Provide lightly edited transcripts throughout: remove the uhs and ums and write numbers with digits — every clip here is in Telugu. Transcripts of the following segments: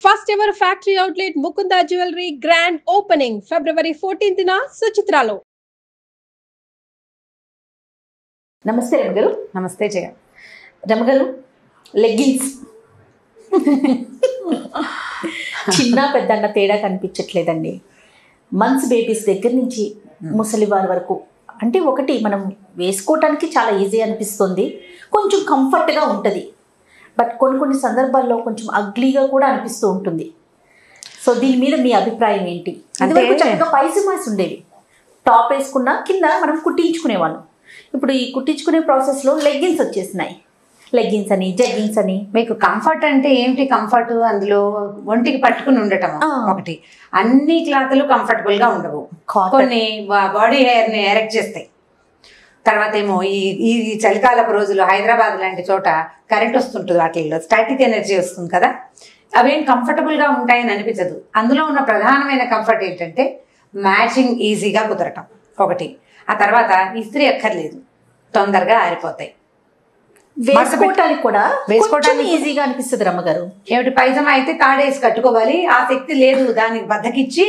First ever factory outlet Mukunda Jewelry grand opening February 14th na Suchitralo. నమస్తే రమగారు. నమస్తే జయ. రమగారు, లెగ్గిన్స్ చిన్న పెద్ద అన్న తేడా కనిపించట్లేదండి. మంత్స్ బేబీస్ దగ్గర నుంచి ముసలి వారి వరకు, అంటే ఒకటి మనం వేసుకోవటానికి చాలా ఈజీ అనిపిస్తుంది, కొంచెం కంఫర్ట్గా ఉంటుంది. బట్ కొన్ని సందర్భాల్లో కొంచెం అగ్లీగా కూడా అనిపిస్తూ ఉంటుంది. సో దీని మీద మీ అభిప్రాయం ఏంటి? అంతవరకు చక్కగా పైజమాస్ ఉండేవి, టాప్ వేసుకున్నా కింద మనం కుట్టించుకునేవాళ్ళం. ఇప్పుడు ఈ కుట్టించుకునే ప్రాసెస్లో లెగ్గిన్స్ వచ్చేసినాయి. లెగ్గిన్స్ అని, జగ్గిన్స్ అని. మీకు కంఫర్ట్ అంటే ఏమిటి? కంఫర్ట్ అందులో ఒంటికి పట్టుకుని ఉండటం ఒకటి. అన్ని క్లాతులు కంఫర్టబుల్ గా ఉండవు, కొన్ని బాడీ హెయిర్ ని ఎరెక్ట్ చేస్తాయి. తర్వాత ఏమో ఈ చలికాలపు రోజులు హైదరాబాద్ లాంటి చోట కరెంట్ వస్తుంటుంది, వాటిల్లో స్టాటిక్ ఎనర్జీ వస్తుంది కదా, అవేం కంఫర్టబుల్ గా ఉంటాయని అనిపించదు. అందులో ఉన్న ప్రధానమైన కంఫర్ట్ ఏంటంటే మ్యాచింగ్ ఈజీగా కుదరటం ఒకటి. ఆ తర్వాత ఇస్త్రీ అక్కర్లేదు, తొందరగా ఆరిపోతాయి. వేసుకోవటానికి కూడా వేసుకోవటానికి ఈజీగా అనిపిస్తుంది రమ్మగారు. ఏమిటి, పైజమా అయితే తాడేసి కట్టుకోవాలి, ఆ శక్తి లేదు, దానికి బద్దకిచ్చి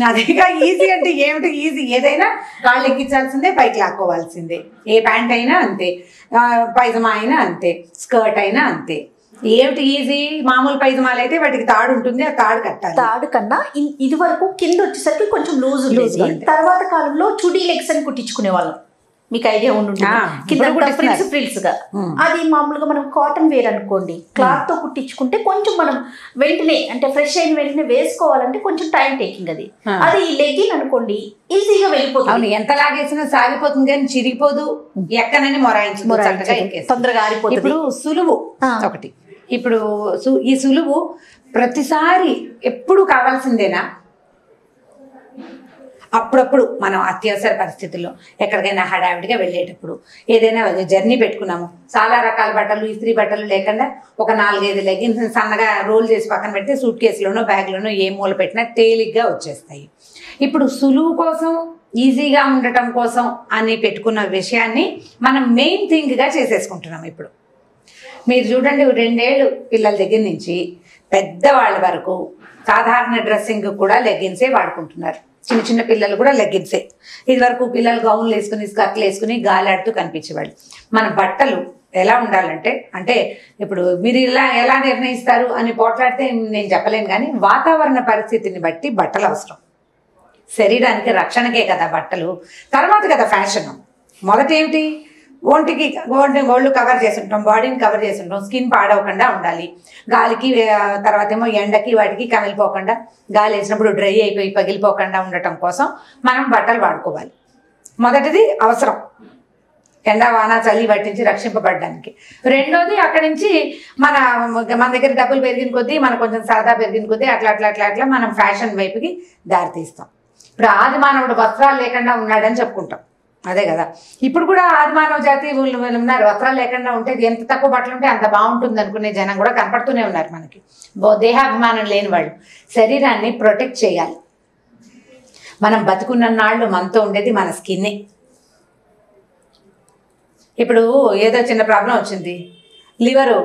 అదేగా ఈజీ అంటే ఏమిటి? ఈజీ ఏదైనా కాళ్ళు ఎక్కించాల్సిందే, పైకి లాక్కోవాల్సిందే. ఏ ప్యాంట్ అయినా అంతే, పైజమా అయినా అంతే, స్కర్ట్ అయినా అంతే. ఏమిటి ఈజీ? మామూలు పైజమాలు అయితే వాటికి తాడు ఉంటుంది, ఆ తాడు కట్టాలి. తాడు కన్నా ఇది వరకు కింద వచ్చేసరికి కొంచెం లూజ్ ఉండేది. తర్వాత కాలంలో చుడీ లెగ్స్ అని కుట్టించుకునే వాళ్ళం, మీకు ఐడియా ఉంటుంది. కింద ఫ్రిల్స్ గా, అది మామూలుగా మనం కాటన్ వేర్ అనుకోండి, క్లాత్ తో కుట్టించుకుంటే కొంచెం మనం వెంటనే, అంటే ఫ్రెష్ అయిన వెంటనే వేసుకోవాలంటే కొంచెం టైం టేకింగ్. అది ఈ లెగ్గిన్ అనుకోండి ఈజీగా వెళ్ళిపోతుంది. ఎంత లాగేసినా సాగిపోతుంది కానీ చిరిగిపోదు, ఎక్కనని మొరాయించి తొందరగా ఆరిపోతుంది. ఇప్పుడు సులువు ఒకటి. ఇప్పుడు ఈ సులువు ప్రతిసారి ఎప్పుడు కావాల్సిందేనా? అప్పుడప్పుడు మనం అత్యవసర పరిస్థితుల్లో ఎక్కడికైనా హడావిడిగా వెళ్ళేటప్పుడు, ఏదైనా జర్నీ పెట్టుకున్నాము, చాలా రకాల బట్టలు, ఇస్త్రీ బట్టలు లేకుండా ఒక 4-5 లెగ్గిన్స్ సన్నగా రోల్ చేసి పక్కన పెడితే సూట్ కేసులోనో బ్యాగ్లోనో ఏ మూల పెట్టినా తేలిగ్గా వచ్చేస్తాయి. ఇప్పుడు సులువు కోసం, ఈజీగా ఉండటం కోసం అని పెట్టుకున్న విషయాన్ని మనం మెయిన్ థింగ్గా చేసేసుకుంటున్నాం. ఇప్పుడు మీరు చూడండి, 2 ఏళ్ళు పిల్లల దగ్గర నుంచి పెద్దవాళ్ళ వరకు సాధారణ డ్రెస్సింగ్ కూడా లెగ్గిన్సే వాడుకుంటున్నారు. చిన్న చిన్న పిల్లలు కూడా లెగ్గిన్సే. ఇది వరకు పిల్లలు గౌన్లు వేసుకుని, స్కర్ట్లు వేసుకుని గాలాడుతూ కనిపించేవాళ్ళు. మన బట్టలు ఎలా ఉండాలంటే, అంటే ఇప్పుడు మీరు ఎలా నిర్ణయిస్తారు అని పోట్లాడితే నేను చెప్పలేను, కానీ వాతావరణ పరిస్థితిని బట్టి బట్టలు అవసరం. శరీరానికి రక్షణకే కదా బట్టలు, తర్వాత కదా ఫ్యాషన్. మొదట ఏమిటి? ఒళ్ళు కవర్ చేసుకుంటాం, బాడీని కవర్ చేసుకుంటాం, స్కిన్ పాడవకుండా ఉండాలి, గాలికి తర్వాత ఏమో ఎండకి వాటికి కమిలిపోకుండా, గాలి వేసినప్పుడు డ్రై అయిపోయి పగిలిపోకుండా ఉండటం కోసం మనం బట్టలు వాడుకోవాలి. మొదటిది అవసరం, ఎండ వాన చలి వాటి నుంచి రక్షింపబడడానికి. రెండోది అక్కడి నుంచి మన దగ్గర డబ్బులు పెరిగిన కొద్దీ, మనకు కొంచెం సరదా పెరిగిన కొద్దీ అట్లా మనం ఫ్యాషన్ వైపుకి దారితీస్తాం. ఇప్పుడు ఆది మానవుడు వస్త్రాలు లేకుండా ఉన్నాడని చెప్పుకుంటాం, అదే కదా. ఇప్పుడు కూడా ఆదిమానవ జాతి ఉన్నారు, వస్త్రాలు లేకుండా ఉంటే ఎంత తక్కువ బట్టలు ఉంటే అంత బాగుంటుంది అనుకునే జనం కూడా కనపడుతూనే ఉన్నారు మనకి. దేహాభిమానం లేని వాళ్ళు. శరీరాన్ని ప్రొటెక్ట్ చేయాలి. మనం బతుకున్న నాళ్ళు మనతో ఉండేది మన స్కిన్నే. ఇప్పుడు ఏదో చిన్న ప్రాబ్లం వచ్చింది, లివరు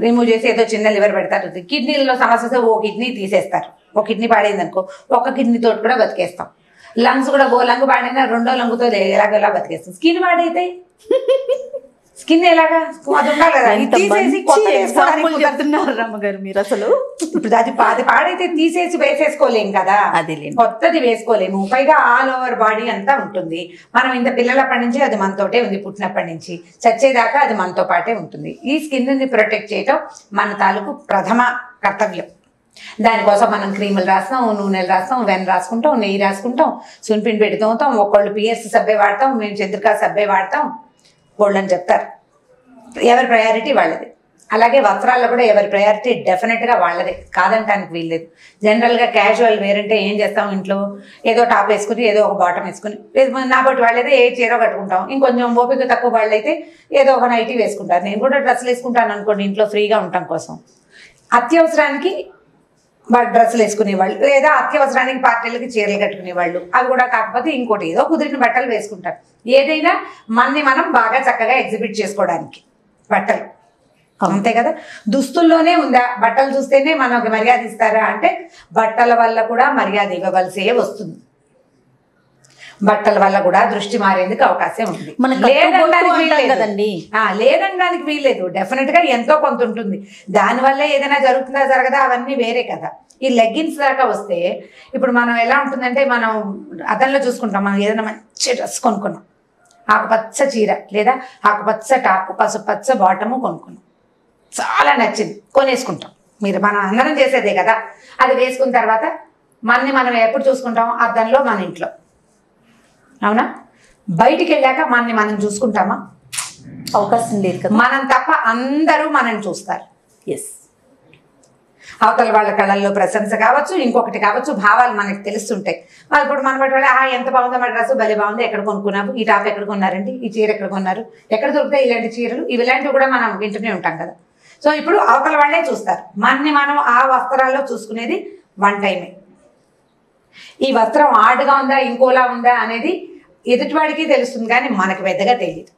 రిమూవ్ చేసి ఏదో చిన్న లివర్ పెడతారు, కిడ్నీలలో సమస్య ఓ కిడ్నీ తీసేస్తారు. ఒక కిడ్నీ పాడైంది అనుకో, ఒక కిడ్నీ తోటి కూడా బతికేస్తాం. లంగ్స్ కూడా లంగు పాడైనా రెండో లంగుతో ఎలాగోలా బతికేస్తాం. స్కిన్ పాడైతే స్కిన్ ఎలాగా? అది ఉండాలి కదా, రమ్మగారు మీరు అసలు. ఇప్పుడు అది పాడైతే తీసేసి వేసేసుకోలేం కదా, కొత్తది వేసుకోలేము. పైగా ఆల్ ఓవర్ బాడీ అంతా ఉంటుంది. మనం ఇంత పిల్లలప్పటి నుంచి అది మనతోటే ఉంది, పుట్టినప్పటి నుంచి చచ్చేదాకా అది మనతో పాటే ఉంటుంది. ఈ స్కిన్ని ప్రొటెక్ట్ చేయటం మన తాలూకు ప్రథమ కర్తవ్యం. దానికోసం మనం క్రీములు రాస్తాం, నూనెలు రాస్తాం, వెన్న రాసుకుంటాం, నెయ్యి రాసుకుంటాం, సున్పిండి పెట్టి తోముతాం, ఒకళ్ళు పిఎస్ సబ్బే వాడతాం, మేము చంద్రికా సబ్బే వాడతాం, వాళ్ళని చెప్తారు. ఎవరి ప్రయారిటీ వాళ్ళది. అలాగే వస్త్రాల్లో కూడా ఎవరి ప్రయారిటీ డెఫినెట్గా వాళ్ళదే, కాదంటానికి వీల్లేదు. జనరల్గా క్యాజువల్ వేర్ అంటే ఏం చేస్తాం, ఇంట్లో ఏదో టాప్ వేసుకుని ఏదో ఒక బాటం వేసుకుని, నా బట్టి వాళ్ళైతే ఏ చీర కట్టుకుంటాం, ఇంకొంచెం ఓపిక తక్కువ వాళ్ళైతే ఏదో ఒక నైటీ వేసుకుంటారు. నేను కూడా డ్రెస్సులు వేసుకుంటాను అనుకోండి, ఇంట్లో ఫ్రీగా ఉండటం కోసం. అత్యవసరానికి డ్రెస్సులు వేసుకునేవాళ్ళు, లేదా అత్యవసరానికి పార్టీలకి చీరలు కట్టుకునేవాళ్ళు. అవి కూడా కాకపోతే ఇంకోటి ఏదో కుదిరిన బట్టలు వేసుకుంటారు. ఏదైనా మనని మనం బాగా చక్కగా ఎగ్జిబిట్ చేసుకోవడానికి బట్టలు. అంతే కదా. దుస్తుల్లోనే ఉందా, బట్టలు చూస్తేనే మనకి మర్యాద ఇస్తారా అంటే బట్టల వల్ల కూడా మర్యాద ఇవ్వవలసే వస్తుంది. బట్టల వల్ల కూడా దృష్టి మారేందుకు అవకాశం ఉంది. లేదనడానికి వీల్లేదు. డెఫినెట్ గా ఎంతో కొంత ఉంటుంది. దానివల్ల ఏదైనా జరుగుతుందా జరగదా అవన్నీ వేరే కదా. ఈ లెగ్గిన్స్ దాకా వస్తే ఇప్పుడు మనం ఎలా ఉంటుందంటే, మనం అద్దంలో చూసుకుంటాం, మనం ఏదైనా మంచి డ్రెస్ కొనుక్కున్నాం, ఆకుపచ్చ చీర లేదా ఆకుపచ్చ టాప్, పసుపచ్చ బాటము కొనుక్కున్నాం, చాలా నచ్చింది, కొనేసుకుంటాం. మనం అందరం చేసేదే కదా. అది వేసుకున్న తర్వాత మనం ఎప్పుడు చూసుకుంటాం? అద్దంలో, మన ఇంట్లో. అవునా? బయటికి వెళ్ళాక మనం చూసుకుంటామా? అవకాశం లేదు కదా. మనం తప్ప అందరూ మనం చూస్తారు. ఎస్. అవతల వాళ్ళ కళల్లో ప్రశంస కావచ్చు, ఇంకొకటి కావచ్చు, భావాలు మనకు తెలుస్తుంటాయి. ఇప్పుడు మన బట్టి ఎంత బాగుందో మా డ్రెస్, భలే బాగుంది, ఎక్కడ కొనుక్కున్నాము, ఈ టాప్ ఎక్కడ కొన్నారండి, ఈ చీర ఎక్కడ కొన్నారు, ఎక్కడ దొరుకుతాయి ఇలాంటి చీరలు, ఇలాంటివి కూడా మనం వింటూనే ఉంటాం కదా. సో ఇప్పుడు అవతల వాళ్ళే చూస్తారు. మనం ఆ వస్త్రాల్లో చూసుకునేది వన్ టైమే. ఈ వస్త్రం ఆడుగా ఉందా, ఇంకోలా ఉందా అనేది ఎదుటివాడికి తెలుస్తుంది, కానీ మనకు పెద్దగా తెలియదు.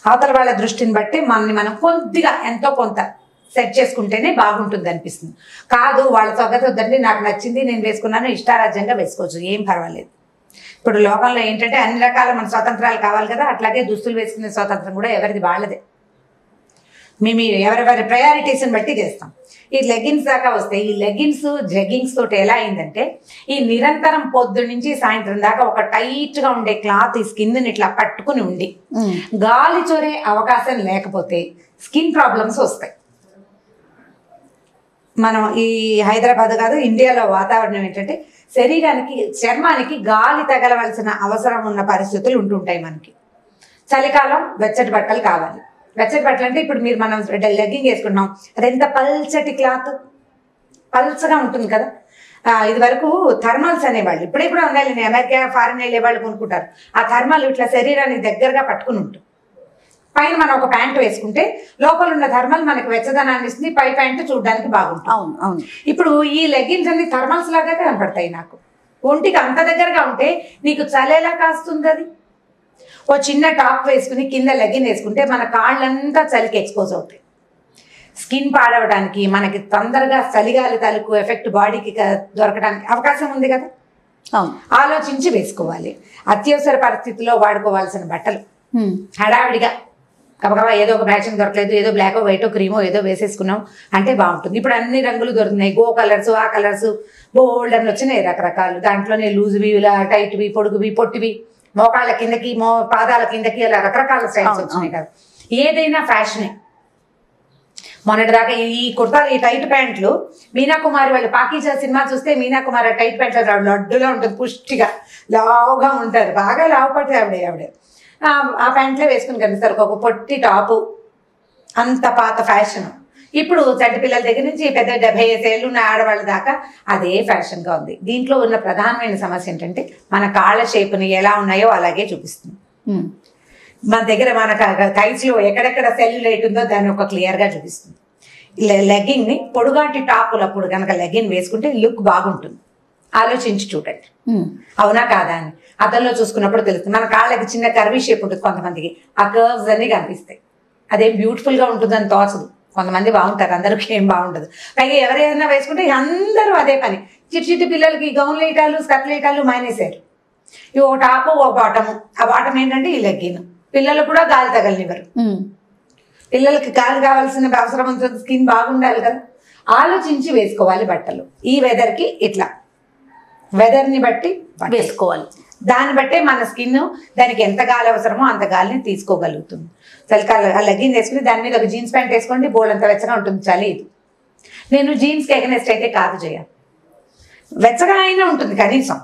అవతల వాళ్ళ దృష్టిని బట్టి మనం కొద్దిగా ఎంతో కొంత సెట్ చేసుకుంటేనే బాగుంటుంది అనిపిస్తుంది. కాదు, వాళ్ళ సొగసు వద్దండి, నాకు నచ్చింది, నేను వేసుకున్నాను, ఇష్టారాజ్యంగా వేసుకోవచ్చు, ఏం పర్వాలేదు. ఇప్పుడు లోకంలో ఏంటంటే అన్ని రకాల మన స్వాతంత్రాలు కావాలి కదా. అట్లాగే దుస్తులు వేసుకునే స్వాతంత్రం కూడా ఎవరిది వాళ్ళదే. మేము ఎవరెవరి ప్రయారిటీస్ని బట్టి చేస్తాం. ఈ లెగ్గిన్స్ దాకా వస్తే, ఈ లెగ్గిన్స్ జెగ్గింగ్స్ తోటి ఎలా అయిందంటే, ఈ నిరంతరం పొద్దున్న నుంచి సాయంత్రం దాకా ఒక టైట్గా ఉండే క్లాత్ ఈ స్కిన్ని ఇట్లా పట్టుకుని ఉండి గాలి చొరే అవకాశం లేకపోతే స్కిన్ ప్రాబ్లమ్స్ వస్తాయి. మనం ఈ హైదరాబాద్ కాదు, ఇండియాలో వాతావరణం ఏంటంటే శరీరానికి, చర్మానికి గాలి తగలవలసిన అవసరం ఉన్న పరిస్థితులు ఉంటుంటాయి మనకి. చలికాలం వెచ్చటి బట్టలు కావాలి. వెచ్చటి బట్టలు అంటే ఇప్పుడు మనం లెగ్గింగ్ వేసుకుంటున్నాం, అది ఎంత పల్చటి క్లాత్, పల్చగా ఉంటుంది కదా. ఇది వరకు థర్మల్స్ అనేవాళ్ళు, ఇప్పుడే కూడా ఉండాలి. అమెరికా, ఫారిన్ వెళ్ళే వాళ్ళు కొనుక్కుంటారు. ఆ థర్మల్ ఇట్లా శరీరానికి దగ్గరగా పట్టుకుని ఉంటుంది. పైన మనం ఒక ప్యాంటు వేసుకుంటే లోపల ఉన్న థర్మల్ మనకి వెచ్చదనాన్ని ఇస్తుంది, పై ప్యాంటు చూడడానికి బాగుంటుంది. అవును. ఇప్పుడు ఈ లెగ్గిన్స్ అన్ని థర్మల్స్ లాగా కనపడతాయి నాకు. ఒంటికి అంత దగ్గరగా ఉంటే నీకు చలేలా కాస్తుంది. అది ఓ చిన్న టాప్ వేసుకుని కింద లెగ్గిన్ వేసుకుంటే మన కాళ్ళంతా చలికి ఎక్స్పోజ్ అవుతాయి. స్కిన్ పాడవడానికి, మనకి తొందరగా చలిగాలి తాలూకు ఎఫెక్ట్ బాడీకి దొరకడానికి అవకాశం ఉంది కదా. ఆలోచించి వేసుకోవాలి. అత్యవసర పరిస్థితుల్లో వాడుకోవాల్సిన బట్టలు హడావిడిగా గబగబా ఏదో ఒక మ్యాచింగ్ దొరకలేదు, ఏదో బ్లాక్ వైటో క్రీమో ఏదో వేసేసుకున్నాం అంటే బాగుంటుంది. ఇప్పుడు అన్ని రంగులు దొరుకుతున్నాయి, గో కలర్స్, ఆ కలర్స్, బోల్డ్ అని వచ్చినాయి రకరకాలు. దాంట్లోనే లూజ్వి, ఇలా టైట్వి, పొడుగువి, పొట్టివి, మోకాళ్ళ కిందకి, పాదాల కిందకి, అలా రకరకాల స్టైల్స్ వచ్చినాయి కదా. ఏదైనా ఫ్యాషనే. మొన్నటిదాకా ఈ కుర్తాలు, ఈ టైట్ ప్యాంట్లు, మీనాకుమారి వాళ్ళు పాకీజా సినిమా చూస్తే మీనాకుమారి టైట్ ప్యాంట్లు లడ్డుగా ఉంటుంది, పుష్టిగా లావుగా ఉంటారు, బాగా లావు పడితే ఆవిడే ఆ ప్యాంట్లే వేసుకుని కనిపిస్తారు. ఒక పొట్టి టాపు, అంత పాత ఫ్యాషన్. ఇప్పుడు చంటి పిల్లల దగ్గర నుంచి పెద్ద 75 ఏళ్ళు ఉన్న ఆడవాళ్ళ దాకా అదే ఫ్యాషన్గా ఉంది. దీంట్లో ఉన్న ప్రధానమైన సమస్య ఏంటంటే మన కాళ్ళ షేప్ని ఎలా ఉన్నాయో అలాగే చూపిస్తుంది. మన దగ్గర మన థైస్లో ఎక్కడెక్కడ సెల్యులైట్ ఉందో దాన్ని ఒక క్లియర్గా చూపిస్తుంది. లెగ్గింగ్ని పొడుగాటి టాపులప్పుడు కనుక లెగ్గిన్ వేసుకుంటే లుక్ బాగుంటుంది. ఆలోచించి చూడండి, అవునా కాదా అని. అద్దంలో చూసుకున్నప్పుడు తెలుస్తుంది. మన కాళ్ళకి చిన్న కర్వీ షేప్ ఉంటుంది కొంతమందికి, ఆ కర్వ్స్ అన్నీ కనిపిస్తాయి. అదేం బ్యూటిఫుల్గా ఉంటుందని తోచదు. కొంతమంది బాగుంటారు, అందరికీ ఏం బాగుండదు. పైగా ఎవరైనా వేసుకుంటే అందరూ అదే పని. చిట్టి పిల్లలకి గౌన్లు వేయటాలు, స్కర్ట్లు వేయటాలు మానేశారు. ఓ టాపు, ఓ బాటము. ఆ బాటం ఏంటంటే ఈ లెగ్గిన్. పిల్లలు కూడా గాలి తగలనివ్వరు. పిల్లలకి గాలి కావాల్సిన అవసరం ఉంటుంది, స్కిన్ బాగుండాలి కదా. ఆలోచించి వేసుకోవాలి బట్టలు. ఈ వెదర్కి ఇట్లా వెదర్ని బట్టి వేసుకోవాలి. దాన్ని బట్టే మన స్కిన్ దానికి ఎంత గాలి అవసరమో అంత గాలిని తీసుకోగలుగుతుంది. చలికాలం ఆ లెగ్గిన్ వేసుకుని దాని మీద ఒక జీన్స్ ప్యాంట్ వేసుకోండి, బోల్డంత వెచ్చగా ఉంటుంది. చలి ఇది. నేను జీన్స్కి ఎగనెస్ట్ అయితే కాదు చేయాలి, వెచ్చగా అయినా ఉంటుంది, కనీసం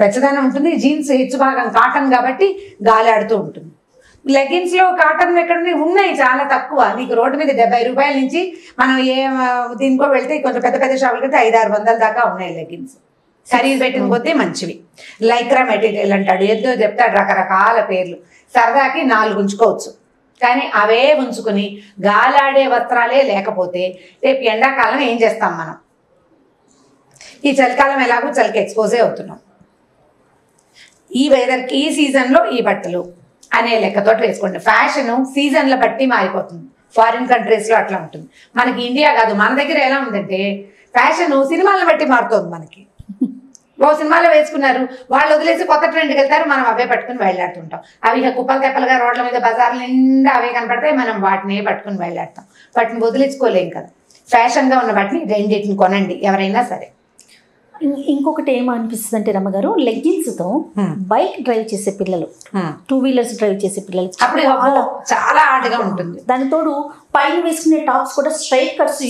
వెచ్చగానే ఉంటుంది. జీన్స్ హెచ్చు భాగం కాటన్ కాబట్టి గాలి ఆడుతూ ఉంటుంది. లెగ్గిన్స్లో కాటన్ ఎక్కడ ఉన్నాయి, చాలా తక్కువ. నీకు రోడ్డు మీద 70 రూపాయల నుంచి మనం దీనికో వెళ్తే కొంచెం పెద్ద పెద్ద షాపులకి అయితే 500-600 దాకా ఉన్నాయి లెగ్గిన్స్. ఖరీదు పెట్టిన కొద్దీ మంచివి. లైక్రా మెటీరియల్ అంటాడు, ఏదో చెప్తాడు, రకరకాల పేర్లు. సరదాకి 4 ఉంచుకోవచ్చు, కానీ అవే ఉంచుకుని గాలాడే వస్త్రాలే లేకపోతే రేపు ఎండాకాలం ఏం చేస్తాం మనం? ఈ చలికాలం ఎలాగో చలికి ఎక్స్పోజే అవుతున్నాం. ఈ వెదర్కి, ఈ సీజన్లో ఈ బట్టలు అనే లెక్కతోటి వేసుకోండి. ఫ్యాషన్ సీజన్ల బట్టి మారిపోతుంది. ఫారిన్ కంట్రీస్లో అట్లా ఉంటుంది. మనకి ఇండియా కాదు, మన దగ్గర ఎలా ఉందంటే ఫ్యాషన్ సినిమాలను బట్టి మారుతుంది. మనకి ఓ సినిమాలో వేసుకున్నారు, వాళ్ళు వదిలేసి కొత్త ట్రెండ్కి వెళ్తారు, మనం అవే పట్టుకుని వెళ్ళాడుతుంటాం. అవి ఇక కుప్పలు తెప్పలుగా రోడ్ల మీద బజార్ల నిండా అవే కనపడతాయి, మనం వాటినే పట్టుకుని వెళ్ళాడతాం. వాటిని వదిలించుకోలేం కదా. ఫ్యాషన్గా ఉన్న వాటిని రెండింటిని కొనండి ఎవరైనా సరే. ఇంకొకటి ఏమనిపిస్తుంది అంటే రమ్మగారు, లెగ్గిన్స్తో బైక్ డ్రైవ్ చేసే పిల్లలు, 2 వీలర్స్ డ్రైవ్ చేసే పిల్లలు అప్పుడు చాలా హార్డ్గా ఉంటుంది. దాని తోడు పైన వేసుకునే టాప్స్ కూడా స్ట్రైట్ కట్స్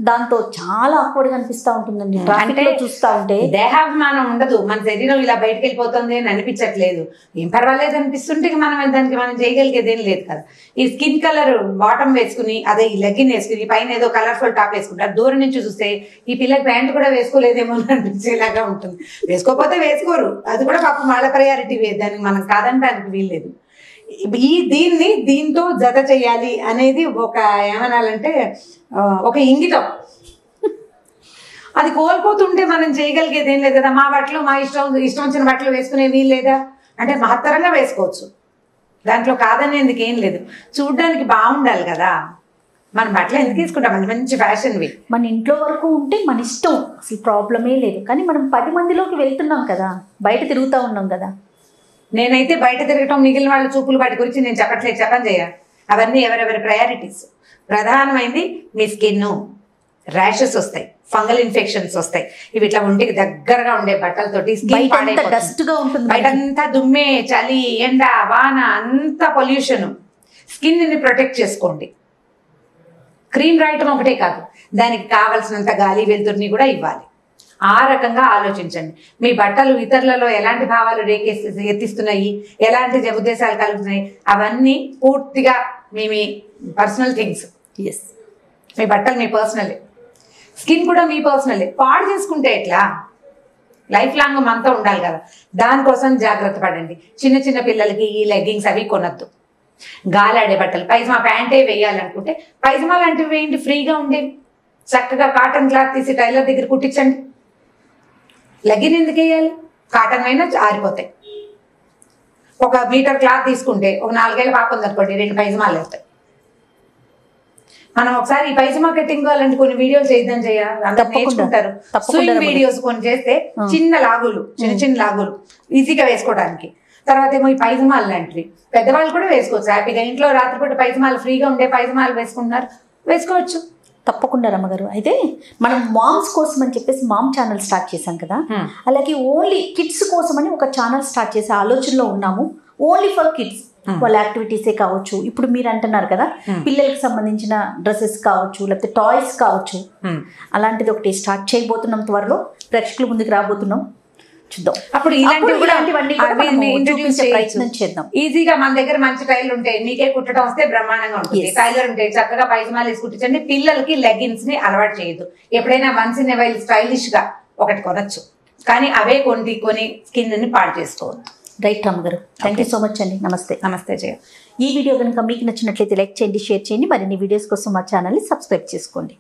దాంతో చాలా ఆక్వర్డ్ గా అనిపిస్తా ఉంటుందండి. అంటే చూస్తా ఉంటే దేహాభిమానం ఉండదు, మన శరీరం ఇలా బయటకు వెళ్ళిపోతుంది అని అనిపించట్లేదు. ఏం పర్వాలేదు అనిపిస్తుంటే మనం దానికి మనం చేయగలిగేది ఏం లేదు కదా. ఈ స్కిన్ కలర్ బాటమ్ వేసుకుని అదే ఈ లెగ్గిన్ వేసుకుని పైన ఏదో కలర్ఫుల్ టాప్ వేసుకుంటారు. దూరం నుంచి చూస్తే ఈ పిల్లకి ప్యాంట్ కూడా వేసుకోలేదేమో అని అనిపించేలాగా ఉంటుంది. వేసుకోకపోతే వేసుకోరు, అది కూడా పాపం వాళ్ళ ప్రయారిటీ. దానికి మనం కాదంటానికి వీల్లేదు. దీంతో జత చేయాలి అనేది ఒక ఏమనాలంటే ఒక ఇంగితం. అది కోల్పోతుంటే మనం చేయగలిగేది ఏం లేదు కదా. మా బట్టలు మా ఇష్టం వచ్చిన బట్టలు వేసుకునే వీలు లేదా అంటే మహత్తరంగా వేసుకోవచ్చు, దాంట్లో కాదనేందుకు ఏం లేదు. చూడ్డానికి బాగుండాలి కదా. మన బట్టలు ఎందుకు తీసుకుంటాం, మంచి మంచి ఫ్యాషన్వి. మన ఇంట్లో వరకు ఉంటే మన ఇష్టం, అసలు ప్రాబ్లమే లేదు. కానీ మనం 10 మందిలోకి వెళ్తున్నాం కదా, బయట తిరుగుతూ ఉన్నాం కదా. నేనైతే బయట తిరగటం మిగిలిన వాళ్ళ చూపులు వాటి గురించి నేను చెప్పని చేయాలి. అవన్నీ ఎవరెవరి ప్రయారిటీస్. ప్రధానమైంది మీ స్కిన్ ర్యాషెస్ వస్తాయి, ఫంగల్ ఇన్ఫెక్షన్స్ వస్తాయి. ఇవి ఇట్లా ఒంటికి దగ్గరగా ఉండే బట్టలతోటి స్కిన్ పాడైపోతుంది. బయటంతా దుమ్మే, చలి, ఎండ, వాన, అంత పొల్యూషన్. స్కిన్ ని ప్రొటెక్ట్ చేసుకోండి. క్రీమ్ రాయటం ఒకటే కాదు, దానికి కావలసినంత గాలి వెలుతురిని కూడా ఇవ్వాలి. ఆ రకంగా ఆలోచించండి. మీ బట్టలు ఇతరులలో ఎలాంటి భావాలు ఎత్తిస్తున్నాయి, ఎలాంటి ఉద్దేశాలు కలుగుతున్నాయి, అవన్నీ పూర్తిగా మీ పర్సనల్ థింగ్స్. మీ బట్టలు మీ పర్సనలే, స్కిన్ కూడా మీ పర్సనలే. పాడు చేసుకుంటే ఎట్లా? లైఫ్ లాంగ్ మనతో ఉండాలి కదా. దానికోసం జాగ్రత్త పడండి. చిన్న చిన్న పిల్లలకి ఈ లెగ్గింగ్స్ అవి కొనద్దు. గాలాడే బట్టలు, పైజమా ప్యాంటే వేయాలనుకుంటే పైజమా లాంటివి వేయండి, ఫ్రీగా ఉండేవి. చక్కగా కాటన్ క్లాత్ తీసి టైలర్ దగ్గర కుట్టించండి. లెగ్గిన్ ఎందుకు వేయాలి? కాటన్ అయినా ఆరిపోతాయి. 1 మీటర్ క్లాత్ తీసుకుంటే ఒక 4 ఏళ్ళ పాప ఉందనుకోండి, 2 పైజమాలు వేస్తాయి. మనం ఒకసారి ఈ పైజమా కటింగ్ అలాంటి కొన్ని వీడియోలు చేద్దాం నేర్చుకుంటారు. స్వింగ్ వీడియోస్ కొన్ని చేస్తే చిన్న లాగులు, చిన్న లాగులు ఈజీగా వేసుకోవడానికి. తర్వాత ఏమో ఈ పైజమాలు లాంటివి పెద్దవాళ్ళు కూడా వేసుకోవచ్చు హ్యాపీగా. ఇంట్లో రాత్రిపూట పైజమాలు ఫ్రీగా ఉండే పైజమాలు వేసుకుంటున్నారు, వేసుకోవచ్చు. తప్పకుండా రమ్మగారు. అయితే మనం మామ్స్ కోసం అని చెప్పేసి మామ్ ఛానల్ స్టార్ట్ చేశాం కదా, అలాగే ఓన్లీ కిడ్స్ కోసం అని ఒక ఛానల్ స్టార్ట్ చేసే ఆలోచనలో ఉన్నాము. ఓన్లీ ఫర్ కిడ్స్, వాళ్ళ యాక్టివిటీసే కావచ్చు, ఇప్పుడు మీరు అంటున్నారు కదా పిల్లలకి సంబంధించిన డ్రెస్సెస్ కావచ్చు, లేకపోతే టాయ్స్ కావచ్చు, అలాంటిది ఒకటి స్టార్ట్ చేయబోతున్నాం. త్వరలో ప్రేక్షకుల ముందుకు రాబోతున్నాం, చూద్దాం. అప్పుడు ప్రయత్నం చేద్దాం. ఈజీగా మన దగ్గర మంచి టైలర్ ఉంటాయి, మీకే కుట్టడం వస్తే బ్రహ్మాండంగా ఉంటుంది. టైలర్ ఉంటాయి, చక్కగా పైజమాలు వేసి కుట్టించండి. పిల్లలకి లెగ్గిన్స్ ని అలవాటు చేయొద్దు. ఎప్పుడైనా once in a while stylish గా ఒకటి కొనొచ్చు, కానీ అవే కొని స్కిన్ ని పాడు చేసుకోవద్దు. రైట్ రామగారు, థ్యాంక్ యూ సో మచ్ అండి. నమస్తే. నమస్తే జయ. ఈ వీడియో కనుక మీకు నచ్చినట్లయితే లైక్ చేయండి, షేర్ చేయండి. మరిన్ని వీడియోస్ కోసం మా ఛానల్ని సబ్స్క్రైబ్ చేసుకోండి.